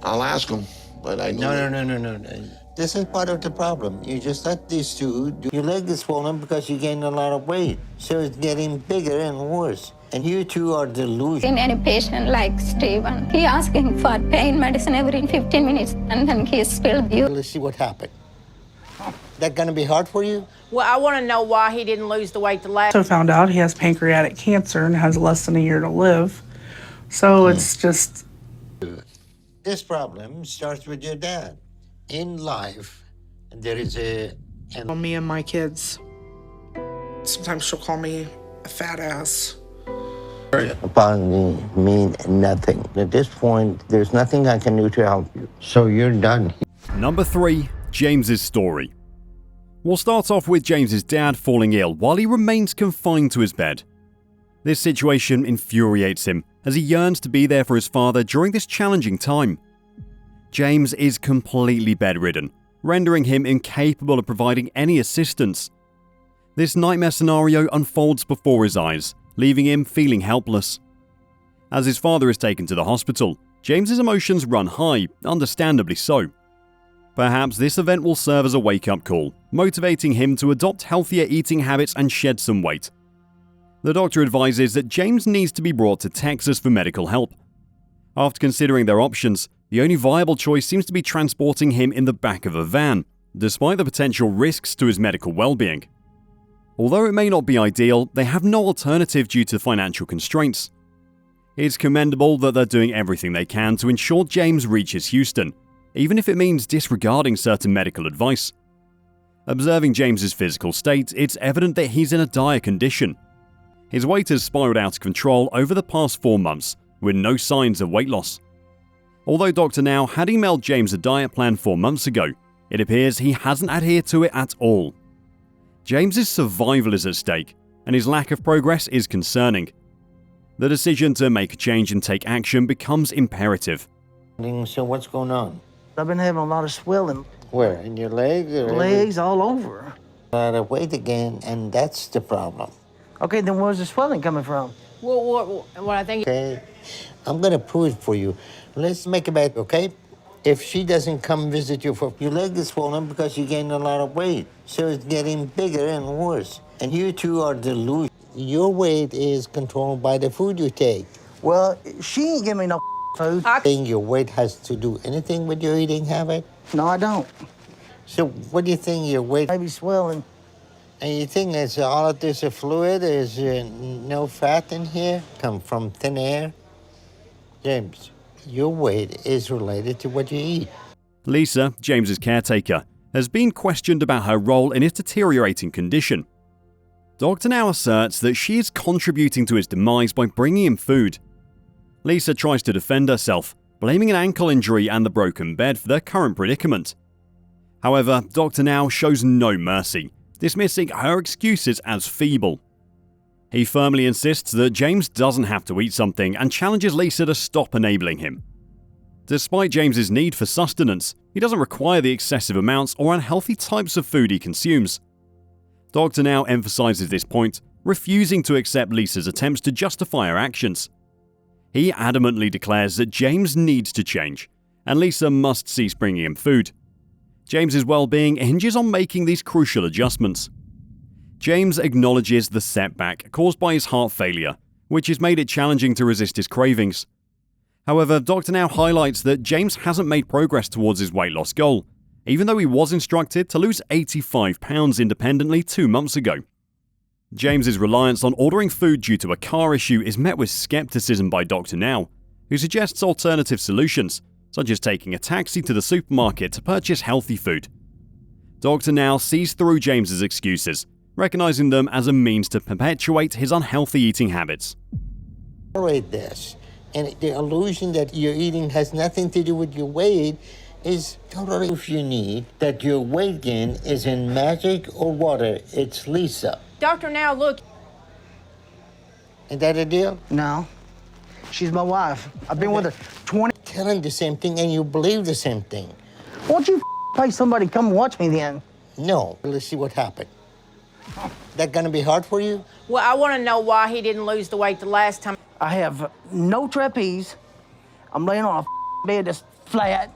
I'll ask him, but I know. No. This is part of the problem. You just let these two your leg is swollen because you gained a lot of weight. So it's getting bigger and worse. And you two are delusional. In any patient like Stephen, he asking for pain medicine every 15 minutes, and then he spilled you. Let's see what happened. That gonna be hard for you? Well, I want to know why he didn't lose the weight the last. So found out he has pancreatic cancer and has less than a year to live. So it's just. This problem starts with your dad. In life, there is Me and my kids. Sometimes she'll call me a fat ass. Apology mean nothing. At this point, there's nothing I can do to help you. So you're done. Number 3. James's story. We'll start off with James's dad falling ill while he remains confined to his bed. This situation infuriates him as he yearns to be there for his father during this challenging time. James is completely bedridden, rendering him incapable of providing any assistance. This nightmare scenario unfolds before his eyes, leaving him feeling helpless. As his father is taken to the hospital, James's emotions run high, understandably so. Perhaps this event will serve as a wake-up call, motivating him to adopt healthier eating habits and shed some weight. The doctor advises that James needs to be brought to Texas for medical help. After considering their options, the only viable choice seems to be transporting him in the back of a van, despite the potential risks to his medical well-being. Although it may not be ideal, they have no alternative due to financial constraints. It's commendable that they're doing everything they can to ensure James reaches Houston, even if it means disregarding certain medical advice. Observing James's physical state, it's evident that he's in a dire condition. His weight has spiraled out of control over the past 4 months, with no signs of weight loss. Although Dr. Now had emailed James a diet plan 4 months ago, it appears he hasn't adhered to it at all. James's survival is at stake, and his lack of progress is concerning. The decision to make a change and take action becomes imperative. So what's going on? I've been having a lot of swelling. Where? In your legs? Legs all over. A lot of weight again, and that's the problem. Okay, then where's the swelling coming from? Well, what I think. Okay, I'm gonna prove it for you. Let's make a bet, okay? If she doesn't come visit you for your leg is swollen because you gained a lot of weight. So it's getting bigger and worse. And you two are delusional. Your weight is controlled by the food you take. Well, she ain't giving me no food. I think your weight has to do anything with your eating habit? No, I don't. So what do you think your weight? Maybe swelling. And you think it's all of this fluid? Is no fat in here? Come from thin air? James, your weight is related to what you eat. Lisa, James's caretaker, has been questioned about her role in his deteriorating condition. Dr. Now asserts that she is contributing to his demise by bringing him food. Lisa tries to defend herself, blaming an ankle injury and the broken bed for their current predicament. However, Dr. Now shows no mercy, dismissing her excuses as feeble. He firmly insists that James doesn't have to eat something and challenges Lisa to stop enabling him. Despite James's need for sustenance, he doesn't require the excessive amounts or unhealthy types of food he consumes. Dr. Now emphasizes this point, refusing to accept Lisa's attempts to justify her actions. He adamantly declares that James needs to change, and Lisa must cease bringing him food. James's well-being hinges on making these crucial adjustments. James acknowledges the setback caused by his heart failure, which has made it challenging to resist his cravings. However, Dr. Now highlights that James hasn't made progress towards his weight loss goal, even though he was instructed to lose 85 pounds independently 2 months ago. James's reliance on ordering food due to a car issue is met with skepticism by Dr. Now, who suggests alternative solutions, such as taking a taxi to the supermarket to purchase healthy food. Dr. Now sees through James's excuses, recognizing them as a means to perpetuate his unhealthy eating habits. Tolerate this, and the illusion that your eating has nothing to do with your weight is totally proof you need that your weight gain is in magic or water. It's Lisa. Doctor, now look. Is that a deal? No. She's my wife. I've been with her 20. Telling the same thing and you believe the same thing. Why don't you pay somebody to come watch me then? No. Let's see what happened. That gonna be hard for you? Well, I want to know why he didn't lose the weight the last time. I have no trapeze. I'm laying on a bed that's flat.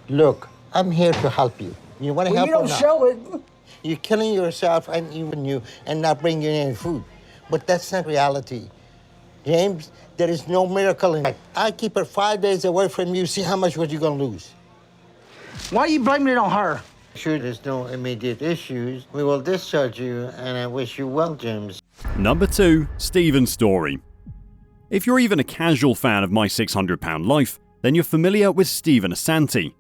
Look, I'm here to help you. You want to Well, help you or don't not? show it. You're killing yourself and even you and not bringing any food. But that's not reality. James, there is no miracle in that. I keep her 5 days away from you. See how much what you're going to lose. Why are you blaming it on her? Sure, there's no immediate issues. We will discharge you, and I wish you well, James. Number 2, Stephen's story. If you're even a casual fan of My £600 Life, then you're familiar with Stephen Asante.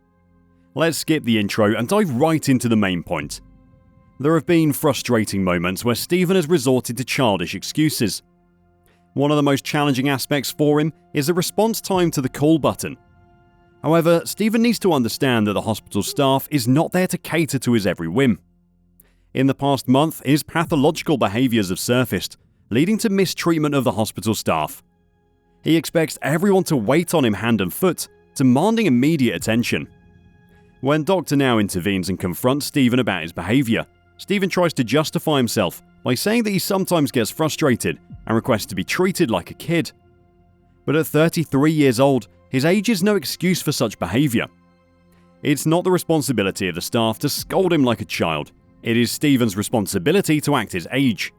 Let's skip the intro and dive right into the main point. There have been frustrating moments where Stephen has resorted to childish excuses. One of the most challenging aspects for him is the response time to the call button. However, Stephen needs to understand that the hospital staff is not there to cater to his every whim. In the past month, his pathological behaviours have surfaced, leading to mistreatment of the hospital staff. He expects everyone to wait on him hand and foot, demanding immediate attention. When Dr. Now intervenes and confronts Stephen about his behaviour, Stephen tries to justify himself by saying that he sometimes gets frustrated and requests to be treated like a kid. But at 33 years old, his age is no excuse for such behaviour. It's not the responsibility of the staff to scold him like a child. It is Stephen's responsibility to act his age.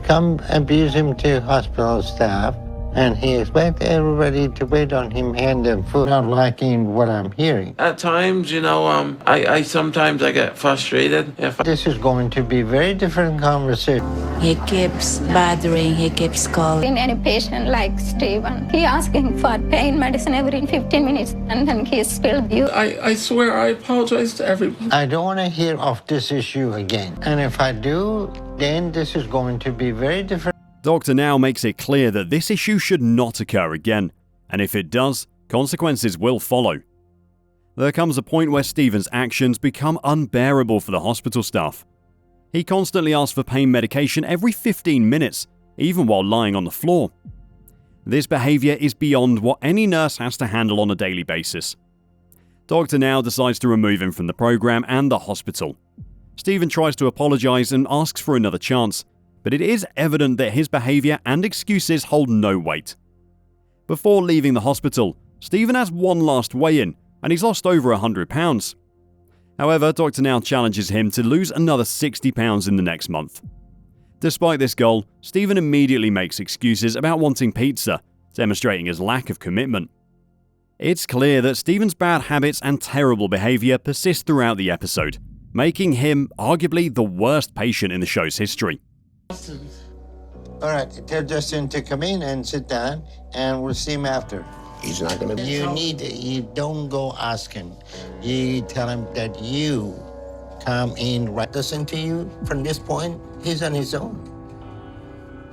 Come abuse him to hospital staff, and he expects everybody to wait on him hand and foot, not liking what I'm hearing. At times, I sometimes get frustrated. This is going to be a very different conversation. He keeps bothering, he keeps calling. In any patient like Stephen, he asking for pain medicine every 15 minutes and then he spilled you. I swear I apologize to everyone. I don't want to hear of this issue again. And if I do, then this is going to be very different. Dr. Now makes it clear that this issue should not occur again, and if it does, consequences will follow. There comes a point where Stephen's actions become unbearable for the hospital staff. He constantly asks for pain medication every 15 minutes, even while lying on the floor. This behaviour is beyond what any nurse has to handle on a daily basis. Dr. Now decides to remove him from the programme and the hospital. Stephen tries to apologise and asks for another chance, but it is evident that his behaviour and excuses hold no weight. Before leaving the hospital, Stephen has one last weigh-in, and he's lost over £100. However, Dr. Now challenges him to lose another £60 in the next month. Despite this goal, Stephen immediately makes excuses about wanting pizza, demonstrating his lack of commitment. It's clear that Stephen's bad habits and terrible behaviour persist throughout the episode, making him arguably the worst patient in the show's history. All right, tell Justin to come in and sit down, and we'll see him after. He's not going to. You don't go ask him. You tell him that you come in, right? Listen to you from this point. He's on his own.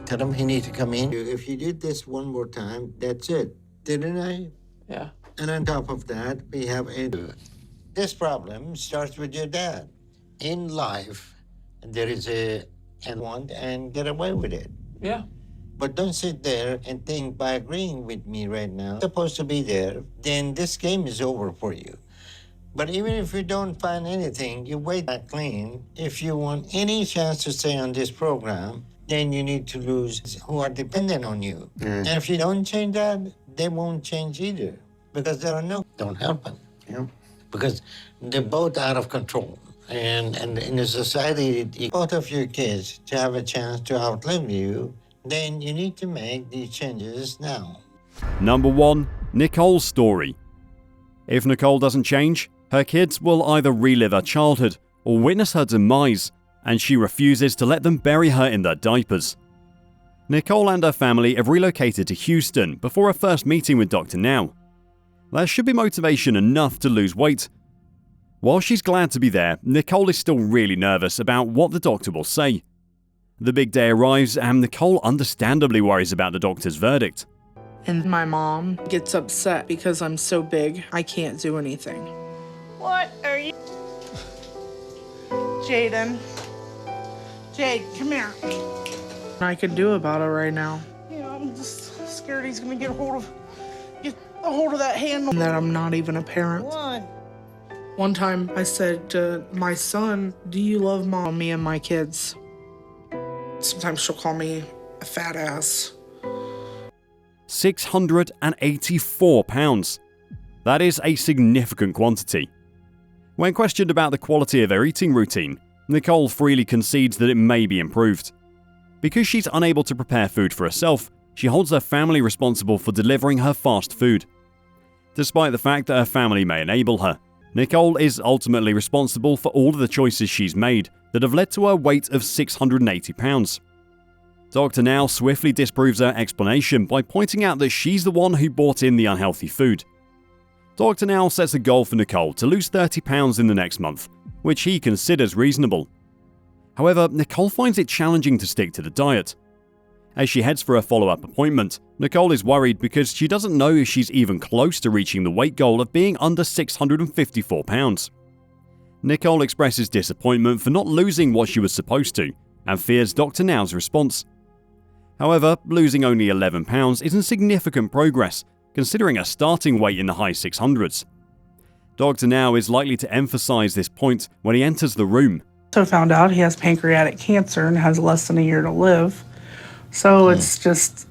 Tell him he needs to come in. If you did this one more time, that's it. Didn't I? Yeah. And on top of that, we have this problem starts with your dad. In life, there is and want and get away with it. Yeah. But don't sit there and think by agreeing with me right now, supposed to be there, then this game is over for you. But even if you don't find anything, you wait that clean. If you want any chance to stay on this program, then you need to lose who are dependent on you. And if you don't change that, they won't change either. Because there are don't help them. Yeah. Because they're both out of control. And in a society, both of your kids to have a chance to outlive you, then you need to make these changes now. Number 1. Nicole's story. If Nicole doesn't change, her kids will either relive her childhood or witness her demise, and she refuses to let them bury her in their diapers. Nicole and her family have relocated to Houston before her first meeting with Dr. Now. There should be motivation enough to lose weight. While she's glad to be there, Nicole is still really nervous about what the doctor will say. The big day arrives and Nicole understandably worries about the doctor's verdict. And my mom gets upset because I'm so big, I can't do anything. What are you? Jaden. Jade, come here. I can do about it right now. I'm just scared he's gonna get a hold of that handle. And that I'm not even a parent. One time I said to my son, "Do you love mom, me and my kids?" Sometimes she'll call me a fat ass. 684 pounds. That is a significant quantity. When questioned about the quality of her eating routine, Nicole freely concedes that it may be improved. Because she's unable to prepare food for herself, she holds her family responsible for delivering her fast food. Despite the fact that her family may enable her, Nicole is ultimately responsible for all of the choices she's made that have led to her weight of 680 pounds. Dr. Now swiftly disproves her explanation by pointing out that she's the one who brought in the unhealthy food. Dr. Now sets a goal for Nicole to lose 30 pounds in the next month, which he considers reasonable. However, Nicole finds it challenging to stick to the diet. As she heads for a follow-up appointment, Nicole is worried because she doesn't know if she's even close to reaching the weight goal of being under 654 pounds. Nicole expresses disappointment for not losing what she was supposed to, and fears Dr. Now's response. However, losing only 11 pounds isn't significant progress, considering a starting weight in the high 600s. Dr. Now is likely to emphasize this point when he enters the room. So found out he has pancreatic cancer and has less than a year to live. So it's just,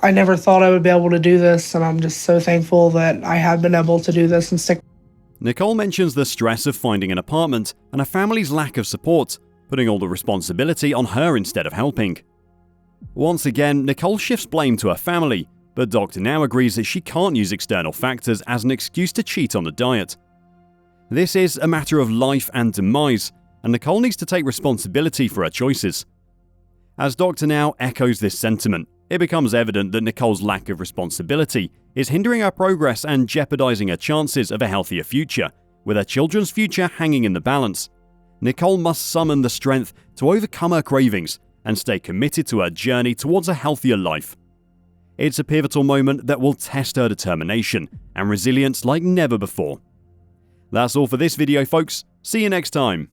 I never thought I would be able to do this, and I'm just so thankful that I have been able to do this and stick. Nicole mentions the stress of finding an apartment and her family's lack of support, putting all the responsibility on her instead of helping. Once again, Nicole shifts blame to her family, but Dr. Now agrees that she can't use external factors as an excuse to cheat on the diet. This is a matter of life and demise, and Nicole needs to take responsibility for her choices. As Dr. Now echoes this sentiment, it becomes evident that Nicole's lack of responsibility is hindering her progress and jeopardizing her chances of a healthier future, with her children's future hanging in the balance. Nicole must summon the strength to overcome her cravings and stay committed to her journey towards a healthier life. It's a pivotal moment that will test her determination and resilience like never before. That's all for this video, folks. See you next time.